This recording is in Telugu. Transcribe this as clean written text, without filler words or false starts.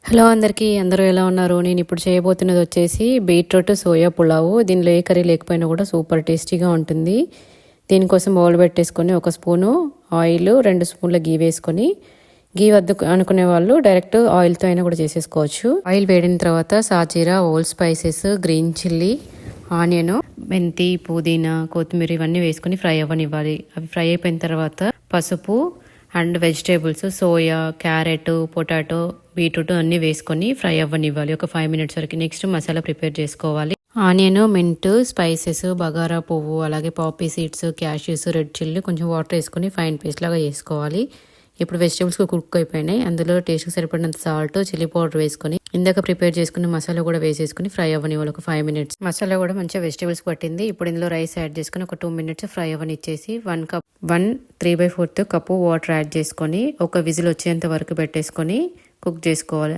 హలో అందరికీ, అందరూ ఎలా ఉన్నారు? నేను ఇప్పుడు చేయబోతున్నది వచ్చేసి బీట్రూట్ సోయా పులావు. దీనిలో ఏ కర్రీ లేకపోయినా కూడా సూపర్ టేస్టీగా ఉంటుంది. దీనికోసం బౌల్ పెట్టేసుకొని ఒక స్పూను ఆయిల్, 2 స్పూన్ల గీ వేసుకొని, గీ వద్దు అనుకునే వాళ్ళు డైరెక్ట్ ఆయిల్తో అయినా కూడా చేసేసుకోవచ్చు. ఆయిల్ వేడిన తర్వాత సాజీరా, all spices, green chilli, onion, మెంతి, పుదీనా, కొత్తిమీర ఇవన్నీ వేసుకొని ఫ్రై అవ్వనివ్వాలి. అవి ఫ్రై అయిపోయిన తర్వాత పసుపు and vegetables soya, carrot, potato, beetroot అన్నీ వేసుకొని ఫ్రై అవ్వనివ్వాలి ఒక 5 మినిట్స్ వరకు. నెక్స్ట్ మసాలా ప్రిపేర్ చేసుకోవాలి. ఆనియన్, మింట్, స్పైసెస్, బగారా పువ్వు, అలాగే poppy seeds, cashews, red chilli, కొంచెం వాటర్ వేసుకొని ఫైన్ పేస్ట్ లాగా చేసుకోవాలి. ఇప్పుడు వెజిటేబుల్స్ కుక్ అయిపోయినాయి. అందులో టేస్ట్కి సరిపడినంత సాల్ట్, చిల్లీ పౌడర్ వేసుకొని ఇందాక ప్రిపేర్ చేసుకున్న మసాలా కూడా వేసేసుకుని ఫ్రై అవ్వనివ్వాలి ఒక 5 మినిట్స్. మసాలా కూడా మంచిగా వెజిటేబుల్స్ పట్టింది. ఇప్పుడు ఇందులో రైస్ యాడ్ చేసుకుని ఒక 2 మినిట్స్ ఫ్రై అవ్వనిచ్చేసి 1 3/4 కప్పు వాటర్ యాడ్ చేసుకొని ఒక విజిల్ వచ్చేంత వరకు పెట్టేసుకొని కుక్ చేసుకోవాలి.